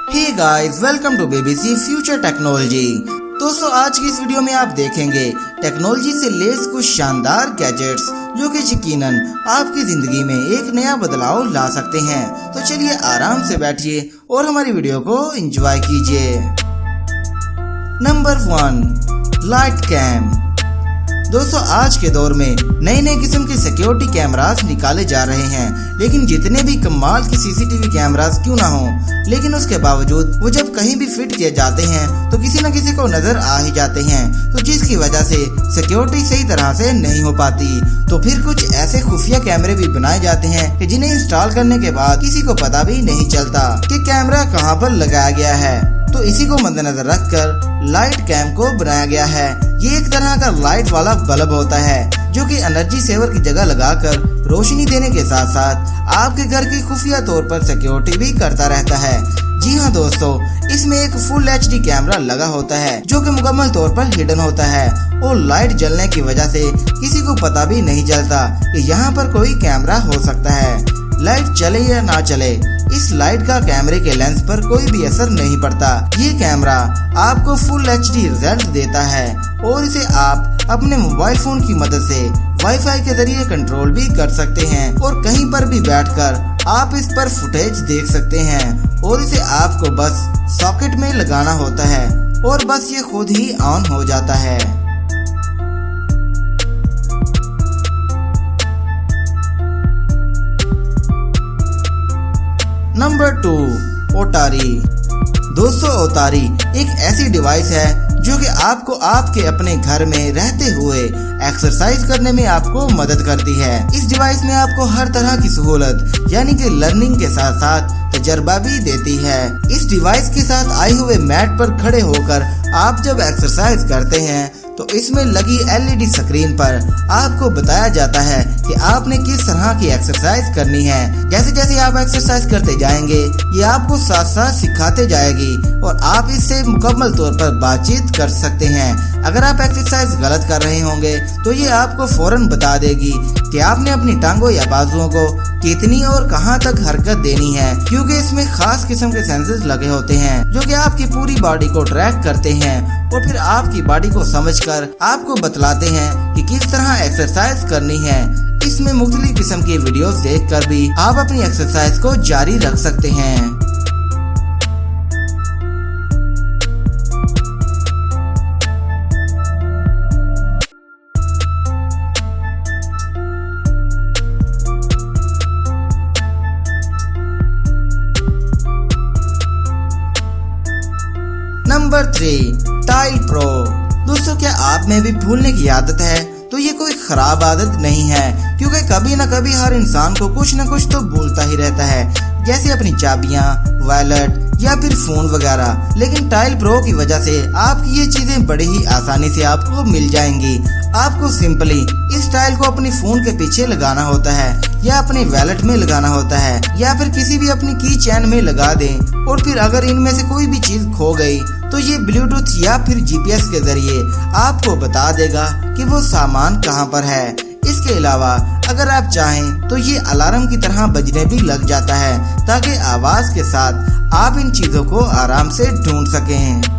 Hey guys, welcome to BBC future technology. दोस्तों, आज की इस वीडियो में आप देखेंगे टेक्नोलॉजी से लेस कुछ शानदार गैजेट्स जो कि यकीनन आपकी जिंदगी में एक नया बदलाव ला सकते हैं। तो चलिए आराम से बैठिए और हमारी वीडियो को एंजॉय कीजिए। Number 1, light cam. दोस्तों, आज के दौर में नए नए किस्म के सिक्योरिटी कैमरास निकाले जा रहे हैं, लेकिन जितने भी कमाल की CCTV कैमरास क्यों ना हो, लेकिन उसके बावजूद वो जब कहीं भी फिट किए जाते हैं तो किसी न किसी को नजर आ ही जाते हैं, तो जिसकी वजह से सिक्योरिटी सही तरह से नहीं हो पाती। तो फिर कुछ ऐसे खुफिया कैमरे भी बनाए जाते हैं कि जिन्हें इंस्टॉल करने के बाद किसी को पता भी नहीं चलता कि कैमरा कहाँ पर लगाया गया है। तो इसी को मद्देनजर रखकर लाइट कैम को बनाया गया है। ये एक तरह का लाइट वाला बल्ब होता है जो कि एनर्जी सेवर की जगह लगाकर रोशनी देने के साथ साथ आपके घर की खुफिया तौर पर सिक्योरिटी भी करता रहता है। जी हाँ दोस्तों, इसमें एक फुल HD कैमरा लगा होता है जो कि मुकम्मल तौर पर हिडन होता है और लाइट जलने की वजह से किसी को पता भी नहीं चलता कि यहाँ पर कोई कैमरा हो सकता है। लाइट चले या ना चले, इस लाइट का कैमरे के लेंस पर कोई भी असर नहीं पड़ता। ये कैमरा आपको फुल HD रिजल्ट देता है और इसे आप अपने मोबाइल फोन की मदद से वाईफाई के जरिए कंट्रोल भी कर सकते हैं और कहीं पर भी बैठकर आप इस पर फुटेज देख सकते हैं। और इसे आपको बस सॉकेट में लगाना होता है और बस ये खुद ही ऑन हो जाता है। नंबर 2, ओटारी। दोस्तों, ओटारी एक ऐसी डिवाइस है जो कि आपको आपके अपने घर में रहते हुए एक्सरसाइज करने में आपको मदद करती है। इस डिवाइस में आपको हर तरह की सहूलत यानी कि लर्निंग के साथ साथ तजर्बा भी देती है। इस डिवाइस के साथ आए हुए मैट पर खड़े होकर आप जब एक्सरसाइज करते हैं तो इसमें लगी LED स्क्रीन पर आपको बताया जाता है कि आपने किस तरह की एक्सरसाइज करनी है। जैसे जैसे आप एक्सरसाइज करते जाएंगे ये आपको साथ साथ सिखाते जाएगी और आप इससे मुकम्मल तौर पर बातचीत कर सकते हैं। अगर आप एक्सरसाइज गलत कर रहे होंगे तो ये आपको फौरन बता देगी कि आपने अपनी टांगों या बाजुओं को कितनी और कहां तक हरकत देनी है, क्योंकि इसमें खास किस्म के सेंसर्स लगे होते हैं जो कि आपकी पूरी बॉडी को ट्रैक करते हैं और फिर आपकी बॉडी को समझकर आपको बतलाते हैं कि किस तरह एक्सरसाइज करनी है। इसमें मुख्तलिफ किस्म की वीडियोस देखकर भी आप अपनी एक्सरसाइज को जारी रख सकते हैं। Number 3, tile pro. दोस्तों, क्या आप में भी भूलने की आदत है? तो ये कोई खराब आदत नहीं है, क्योंकि कभी न कभी हर इंसान को कुछ न कुछ तो भूलता ही रहता है, जैसे अपनी चाबियां, वॉलेट या फिर फोन वगैरह। लेकिन टाइल प्रो की वजह से आपकी ये चीजें बड़ी ही आसानी से आपको मिल जाएंगी। आपको सिंपली इस टाइल को अपनी फोन के पीछे लगाना होता है या अपने वॉलेट में लगाना होता है या फिर किसी भी अपनी की चेन में लगा दें और फिर अगर इनमें से कोई भी चीज खो गई तो ये ब्लूटूथ या फिर GPS के जरिए आपको बता देगा कि वो सामान कहाँ पर है। इसके अलावा अगर आप चाहें तो ये अलार्म की तरह बजने भी लग जाता है ताकि आवाज के साथ आप इन चीजों को आराम से ढूंढ सकें।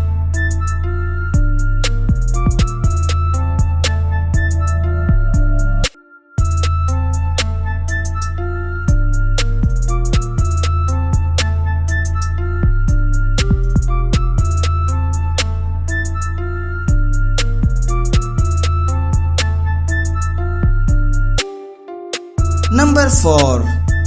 Number 4,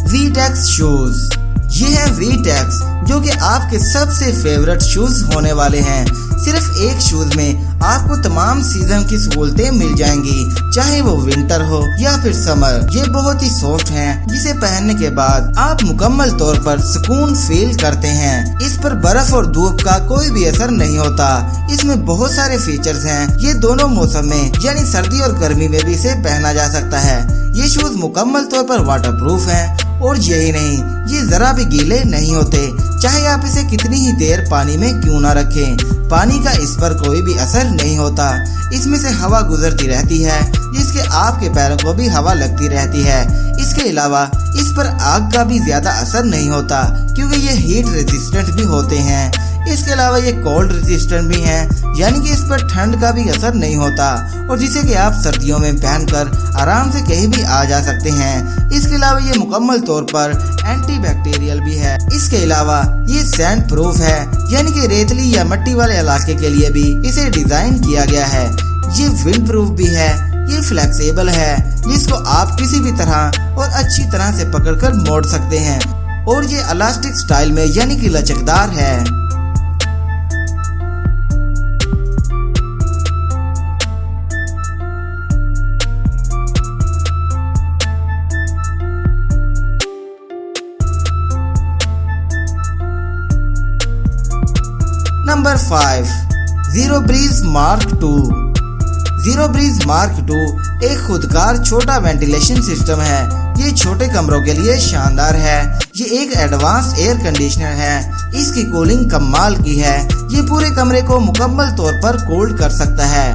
VTech shoes. ये है VTech जो कि आपके सबसे फेवरेट शूज होने वाले हैं। सिर्फ एक शूज में आपको तमाम सीजन की सहूलतें मिल जाएंगी, चाहे वो विंटर हो या फिर समर। ये बहुत ही सॉफ्ट हैं, जिसे पहनने के बाद आप मुकम्मल तौर पर सुकून फील करते हैं। इस पर बर्फ और धूप का कोई भी असर नहीं होता। इसमें बहुत सारे फीचर्स हैं। ये दोनों मौसम में यानी सर्दी और गर्मी में भी इसे पहना जा सकता है। ये शूज मुकम्मल तौर पर वाटरप्रूफ हैं और यही नहीं, ये जरा भी गीले नहीं होते, चाहे आप इसे कितनी ही देर पानी में क्यों ना रखें, पानी का इस पर कोई भी असर नहीं होता। इसमें से हवा गुजरती रहती है, जिसके आपके पैरों को भी हवा लगती रहती है। इसके अलावा इस पर आग का भी ज्यादा असर नहीं होता, क्योंकि ये हीट रेजिस्टेंट भी होते हैं। इसके अलावा ये कोल्ड रेजिस्टेंट भी हैं, यानी कि इस पर ठंड का भी असर नहीं होता, और जिसे कि आप सर्दियों में पहनकर आराम से कहीं भी आ जा सकते हैं। इसके अलावा ये मुकम्मल तौर पर एंटीबैक्टीरियल भी है। इसके अलावा ये सैंड प्रूफ है, यानी कि रेतली या मिट्टी वाले इलाके के लिए भी इसे डिजाइन किया गया है। ये विंड प्रूफ भी है, ये फ्लेक्सिबल है, जिसको आप किसी भी तरह और अच्छी तरह से पकड़कर मोड़ सकते हैं, और ये इलास्टिक स्टाइल में यानी कि लचकदार है। Number 5, zero breeze mark 2। Zero breeze mark 2 एक खुदकार छोटा वेंटिलेशन सिस्टम है। ये छोटे कमरों के लिए शानदार है। ये एक एडवांस एयर कंडीशनर है। इसकी कूलिंग कमाल की है। ये पूरे कमरे को मुकम्मल तौर पर कोल्ड कर सकता है।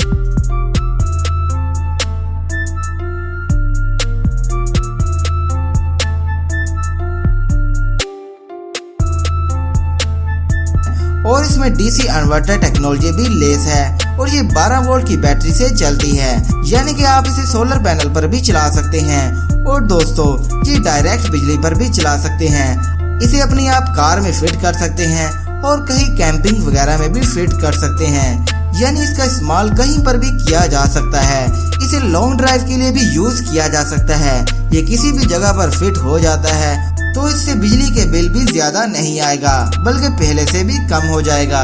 और इसमें डीसी इन्वर्टर टेक्नोलॉजी भी लेस है, और ये 12 वोल्ट की बैटरी से चलती है, यानी कि आप इसे सोलर पैनल पर भी चला सकते हैं। और दोस्तों, ये डायरेक्ट बिजली पर भी चला सकते हैं। इसे अपनी आप कार में फिट कर सकते हैं और कहीं कैंपिंग वगैरह में भी फिट कर सकते हैं, यानी इसका इस्तेमाल कहीं पर भी किया जा सकता है। इसे लॉन्ग ड्राइव के लिए भी यूज किया जा सकता है। ये किसी भी जगह पर फिट हो जाता है, तो इससे बिजली के बिल भी ज्यादा नहीं आएगा, बल्कि पहले से भी कम हो जाएगा।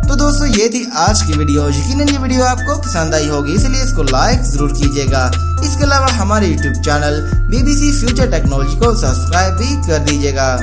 तो दोस्तों, ये थी आज की वीडियो। यकीनन ये वीडियो आपको पसंद आई होगी, इसलिए इसको लाइक जरूर कीजिएगा। इसके अलावा हमारे YouTube channel BBC future technology को सब्सक्राइब भी कर दीजिएगा।